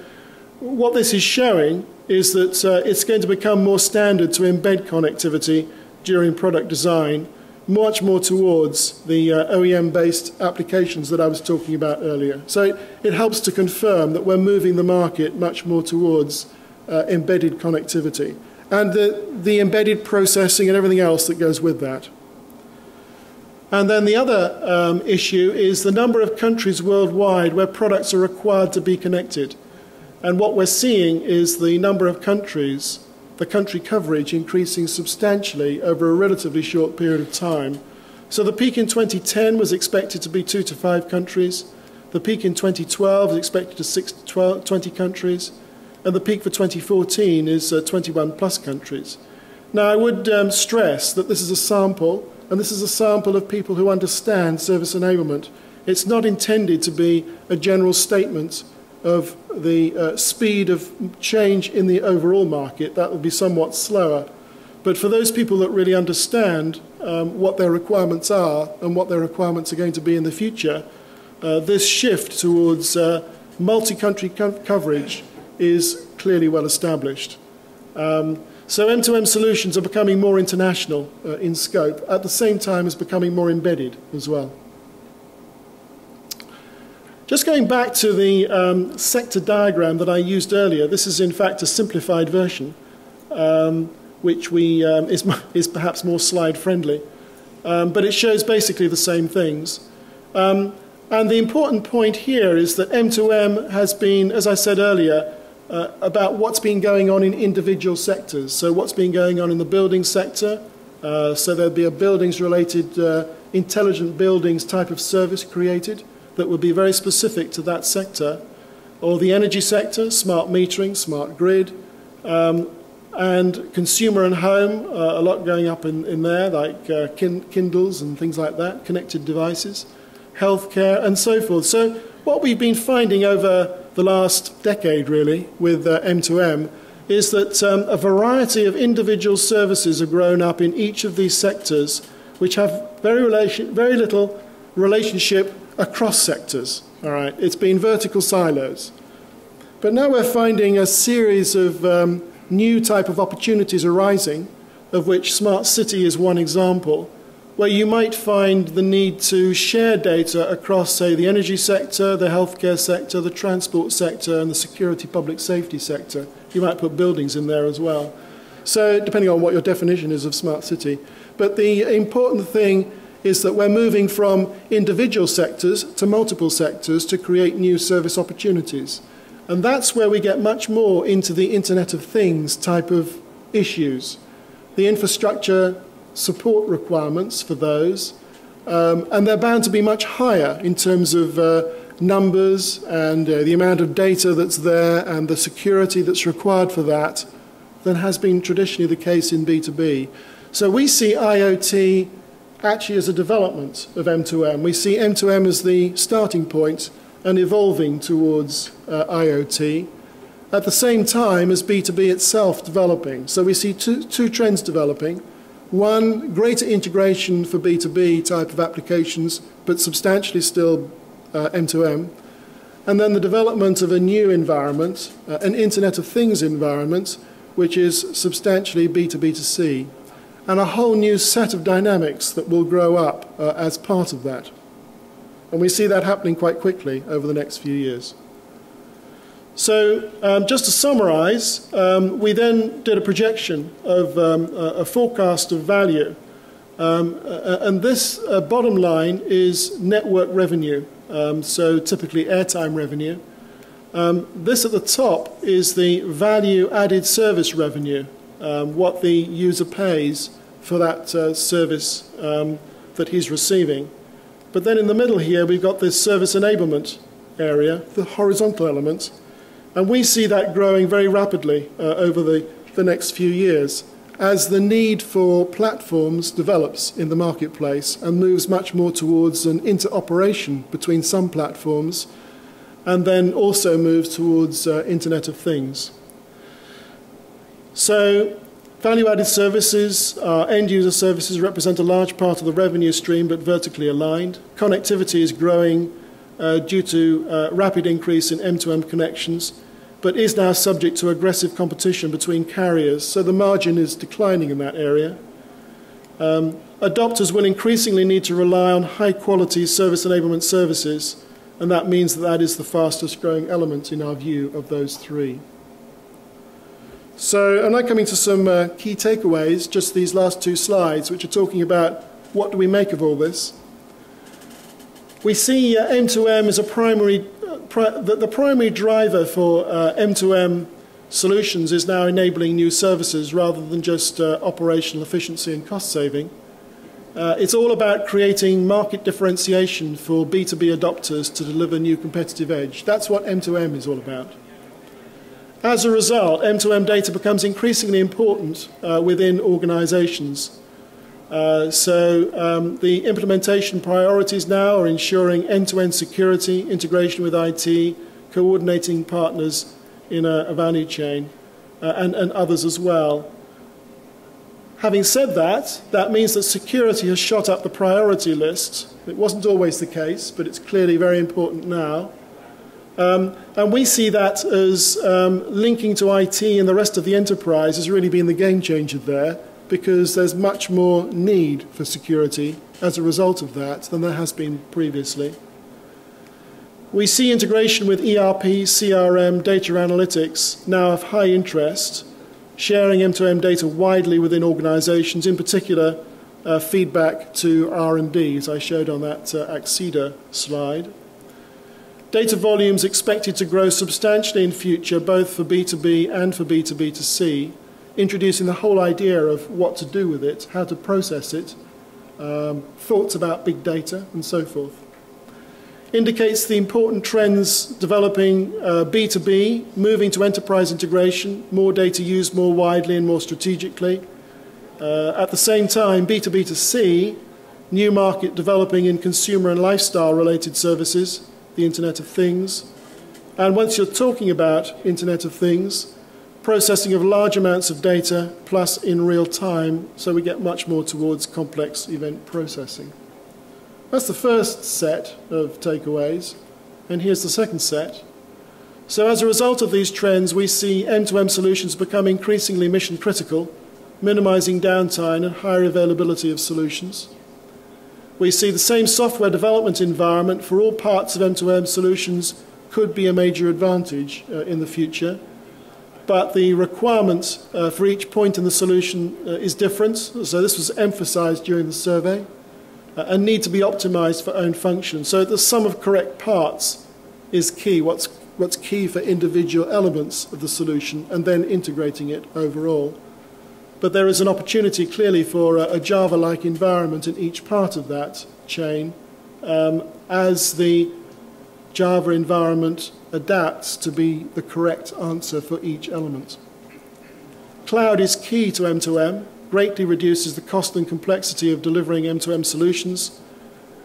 what this is showing is that it's going to become more standard to embed connectivity during product design, much more towards the OEM-based applications that I was talking about earlier. So it helps to confirm that we're moving the market much more towards embedded connectivity and the embedded processing and everything else that goes with that. And then the other issue is the number of countries worldwide where products are required to be connected. And what we're seeing is the number of countries, the country coverage, increasing substantially over a relatively short period of time. So the peak in 2010 was expected to be 2 to 5 countries. The peak in 2012 is expected to 6 to 20 countries. And the peak for 2014 is 21 plus countries. Now, I would stress that this is a sample, and this is a sample of people who understand service enablement. It's not intended to be a general statement of the speed of change in the overall market. That will be somewhat slower. But for those people that really understand what their requirements are and what their requirements are going to be in the future, this shift towards multi-country coverage is clearly well established. So M2M solutions are becoming more international in scope, at the same time as becoming more embedded as well. Just going back to the sector diagram that I used earlier, this is in fact a simplified version, which is perhaps more slide friendly, but it shows basically the same things. And the important point here is that M2M has been, as I said earlier, about what's been going on in individual sectors. So what's been going on in the building sector, so there'd be a buildings-related intelligent buildings type of service created that would be very specific to that sector, or the energy sector, smart metering, smart grid, and consumer and home, a lot going up in there, like Kindles and things like that, connected devices, healthcare, and so forth. So what we've been finding over the last decade, really, with M2M, is that a variety of individual services have grown up in each of these sectors, which have very little relationship across sectors. All right, it's been vertical silos. But now we're finding a series of new type of opportunities arising, of which smart city is one example, where you might find the need to share data across, say, the energy sector, the healthcare sector, the transport sector, and the security public safety sector. You might put buildings in there as well. So depending on what your definition is of smart city. But the important thing is that we're moving from individual sectors to multiple sectors to create new service opportunities. And that's where we get much more into the Internet of Things type of issues. The infrastructure support requirements for those, and they're bound to be much higher in terms of numbers and the amount of data that's there and the security that's required for that than has been traditionally the case in B2B. So we see IoT actually as a development of M2M. We see M2M as the starting point and evolving towards IoT at the same time as B2B itself developing. So we see two trends developing. One, greater integration for B2B type of applications, but substantially still M2M. And then the development of a new environment, an Internet of Things environment, which is substantially B2B2C. And a whole new set of dynamics that will grow up as part of that. And we see that happening quite quickly over the next few years. So just to summarize, we then did a projection of a forecast of value. And this bottom line is network revenue, so typically airtime revenue. This at the top is the value-added service revenue, what the user pays for that service that he's receiving. But then in the middle here, we've got this service enablement area, the horizontal element. And we see that growing very rapidly over the next few years as the need for platforms develops in the marketplace and moves much more towards an interoperation between some platforms and then also moves towards Internet of Things. So value-added services, end-user services represent a large part of the revenue stream but vertically aligned. Connectivity is growing due to rapid increase in M2M connections, but is now subject to aggressive competition between carriers, so the margin is declining in that area. Adopters will increasingly need to rely on high-quality service enablement services, and that means that that is the fastest growing element in our view of those three. So I'm now coming to some key takeaways, just these last two slides, which are talking about what do we make of all this. We see M2M as a the primary driver for M2M solutions is now enabling new services rather than just operational efficiency and cost saving. It's all about creating market differentiation for B2B adopters to deliver new competitive edge. That's what M2M is all about. As a result, M2M data becomes increasingly important within organizations. The implementation priorities now are ensuring end-to-end security, integration with IT, coordinating partners in a value chain, and others as well. Having said that, that means that security has shot up the priority list. It wasn't always the case, but it's clearly very important now. And we see that as linking to IT and the rest of the enterprise has really been the game changer there, because there's much more need for security as a result of that than there has been previously. We see integration with ERP, CRM, data analytics now of high interest, sharing M2M data widely within organizations, in particular feedback to R&D, as I showed on that Acceda slide. Data volumes expected to grow substantially in future, both for B2B and for B2B2C, introducing the whole idea of what to do with it, how to process it, thoughts about big data, and so forth. Indicates the important trends developing B2B, moving to enterprise integration, more data used more widely and more strategically. At the same time, B2B2C, new market developing in consumer and lifestyle-related services, the Internet of Things. And once you're talking about Internet of Things, processing of large amounts of data, plus in real time, so we get much more towards complex event processing. That's the first set of takeaways, and here's the second set. So as a result of these trends, we see M2M solutions become increasingly mission critical, minimizing downtime and higher availability of solutions. We see the same software development environment for all parts of M2M solutions could be a major advantage in the future, but the requirement for each point in the solution is different, so this was emphasized during the survey. And need to be optimized for own function. So the sum of correct parts is key, what's key for individual elements of the solution, and then integrating it overall. But there is an opportunity clearly for a Java-like environment in each part of that chain as the Java environment adapts to be the correct answer for each element. Cloud is key to M2M. Greatly reduces the cost and complexity of delivering M2M solutions,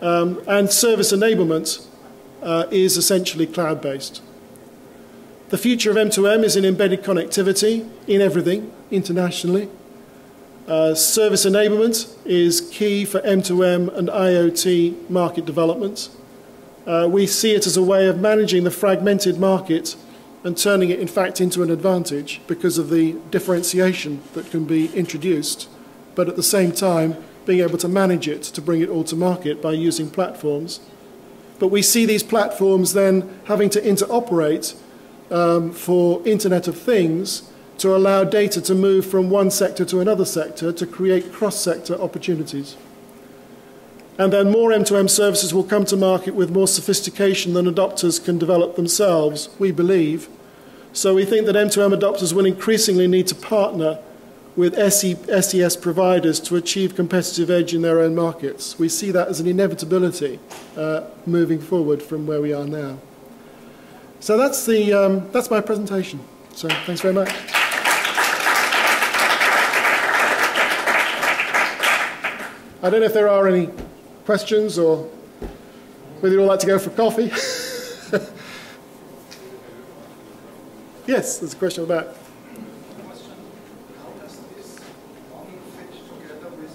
and service enablement is essentially cloud-based. The future of M2M is in embedded connectivity in everything, internationally. Service enablement is key for M2M and IoT market development. We see it as a way of managing the fragmented market and turning it, in fact, into an advantage because of the differentiation that can be introduced, but at the same time, being able to manage it, to bring it all to market by using platforms. But we see these platforms then having to interoperate for Internet of Things to allow data to move from one sector to another sector to create cross-sector opportunities. And then more M2M services will come to market with more sophistication than adopters can develop themselves, we believe. So we think that M2M adopters will increasingly need to partner with SES providers to achieve competitive edge in their own markets. We see that as an inevitability moving forward from where we are now. So that's my presentation. So thanks very much. I don't know if there are any questions or whether you'd all like to go for coffee. Yes, there's a question about. How does this fit together with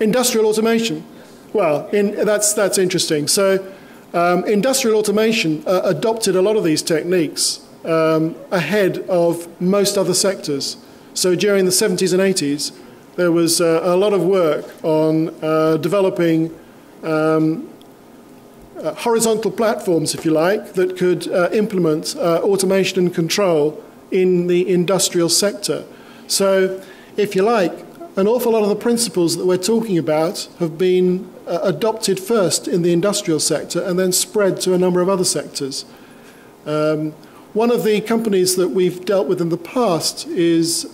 Industrial automation? Well, that's interesting. So industrial automation adopted a lot of these techniques ahead of most other sectors. So during the 70s and 80s, there was a lot of work on developing horizontal platforms, if you like, that could implement automation and control in the industrial sector. So, if you like, an awful lot of the principles that we're talking about have been adopted first in the industrial sector and then spread to a number of other sectors. One of the companies that we've dealt with in the past is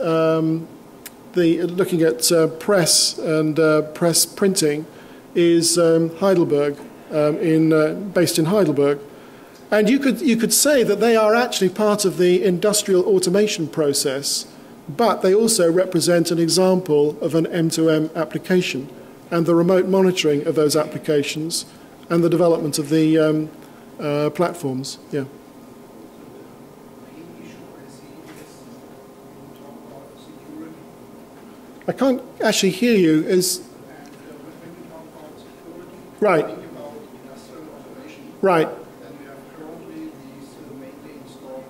looking at press and press printing is Heidelberg, based in Heidelberg. And you could say that they are actually part of the industrial automation process, but they also represent an example of an M2M application and the remote monitoring of those applications and the development of the platforms. Yeah. I can't actually hear you. Right. Right. Then we have currently these mainly installed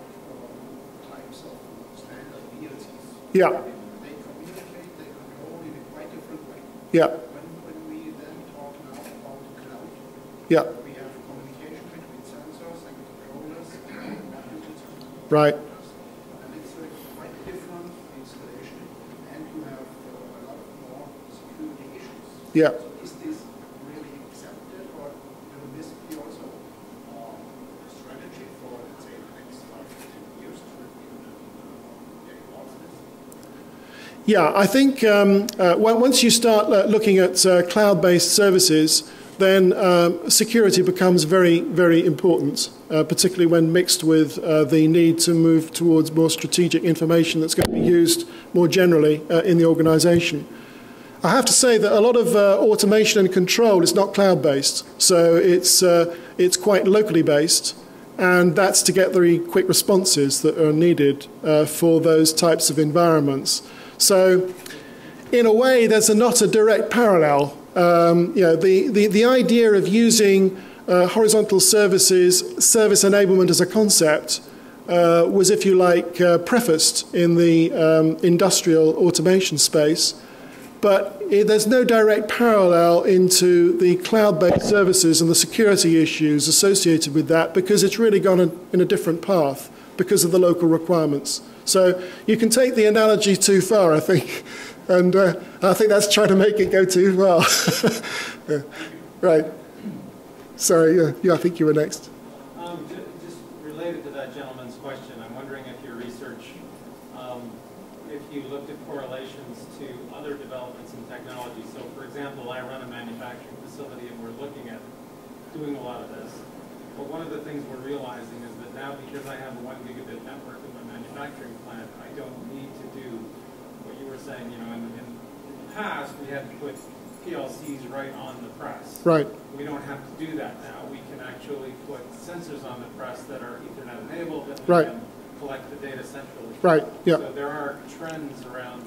types of standard PLCs. Yeah. They communicate, they control in a quite different way. Yeah. When we then talk now about the cloud, Yeah. we have communication between sensors and controllers and computers. Right. And it's a quite different installation, and you have a lot more security issues. Yeah. So is this really accepted, or will this be also a strategy for, let's say, the next 5 to 10 years to get involved in this? Yeah, I think once you start looking at cloud-based services, then security becomes very, very important, particularly when mixed with the need to move towards more strategic information that's going to be used more generally in the organization. I have to say that a lot of automation and control is not cloud-based, so it's quite locally based, and that's to get very quick responses that are needed for those types of environments. So, in a way, there's not a direct parallel. The idea of using horizontal services, service enablement as a concept, was, if you like, prefaced in the industrial automation space. But there's no direct parallel into the cloud-based services and the security issues associated with that, because it's really gone in a different path because of the local requirements. So you can take the analogy too far, I think, and I think that's trying to make it go too far. Yeah. Right. Sorry, yeah, I think you were next. Just related to that gentleman's question, I'm wondering if your research, if you looked at correlations to other developments in technology. So, for example, I run a manufacturing facility, and we're looking at doing a lot of this. But one of the things we're realizing is that now, because I have a 1 gigabit network in my manufacturing plant, I don't need to do what you were saying. You know, in the past, we had to put PLCs right on the press. Right. We don't have to do that now. We can actually put sensors on the press that are Ethernet enabled, and we Right. can collect the data centrally. Right. Yeah. So there are trends around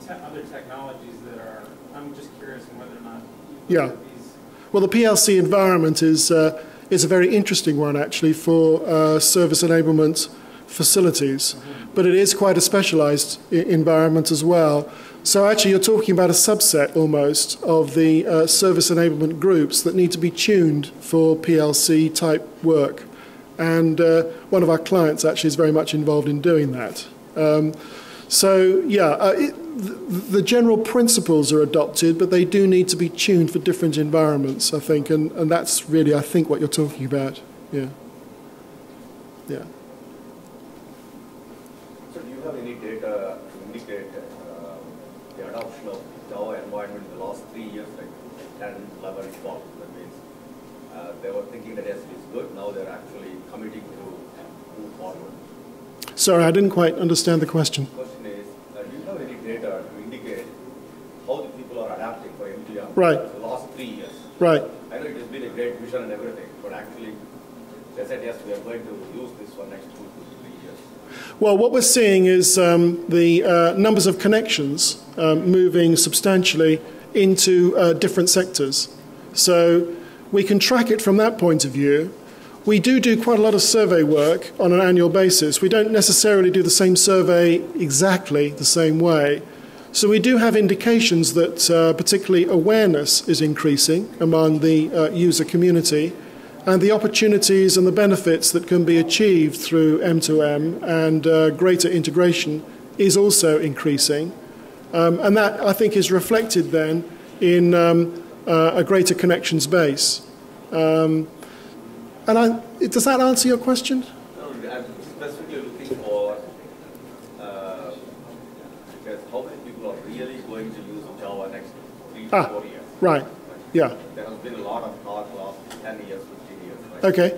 the other technologies that are. I'm just curious on whether or not. Yeah. These. Well, the PLC environment is a very interesting one, actually, for service enablement facilities. But it is quite a specialized environment as well. So actually, you're talking about a subset almost of the service enablement groups that need to be tuned for PLC type work. And one of our clients actually is very much involved in doing that. The general principles are adopted, but they do need to be tuned for different environments, I think. And that's really, I think, what you're talking about. Yeah. Yeah. So do you have any data to indicate the adoption of Java environment in the last 3 years, like 10, 11, 12? That means they were thinking that yes, it's good. Now they're actually committing to move forward. Sorry, I didn't quite understand the question. The question is, do you have any data to indicate how the people are adapting for M2M Right. in the last 3 years? Right. I know it has been a great vision and everything, but actually they said, yes, we are going to use this for next 2 to 3 years. Well, what we're seeing is the numbers of connections moving substantially into different sectors. So we can track it from that point of view. We do quite a lot of survey work on an annual basis. We don't necessarily do the same survey exactly the same way. So we do have indications that particularly awareness is increasing among the user community, and the opportunities and the benefits that can be achieved through M2M and greater integration is also increasing. And that, I think, is reflected then in a greater connections base. Does that answer your question? No, I'm specifically looking for how many people are really going to use Java next 3 to 4 years. Right. Yeah. There has been a lot of talk last 10 years, 15 years. Right? Okay.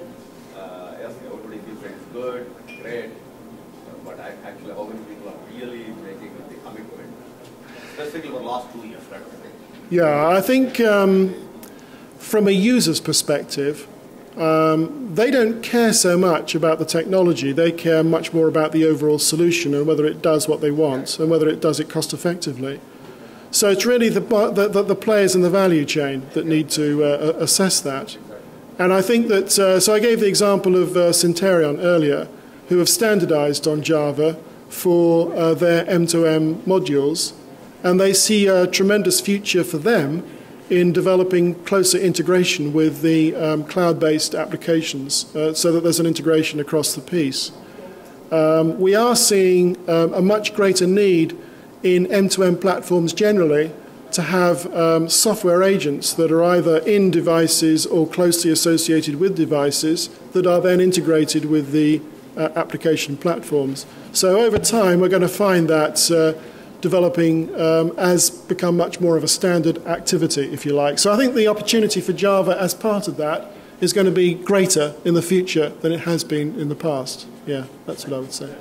Yes, everybody feels it's good, great, but actually how many people are really making the commitment, specifically for the last 2 years, right? Yeah, I think from a user's perspective, they don't care so much about the technology. They care much more about the overall solution and whether it does what they want and whether it does it cost effectively. So it's really the players in the value chain that need to assess that. And I think that, so I gave the example of Centurion earlier, who have standardized on Java for their M2M modules, and they see a tremendous future for them in developing closer integration with the cloud-based applications so that there's an integration across the piece. We are seeing a much greater need in M2M platforms generally to have software agents that are either in devices or closely associated with devices that are then integrated with the application platforms. So over time we're going to find that developing as become much more of a standard activity, if you like. So I think the opportunity for Java as part of that is going to be greater in the future than it has been in the past. Yeah, that's what I would say.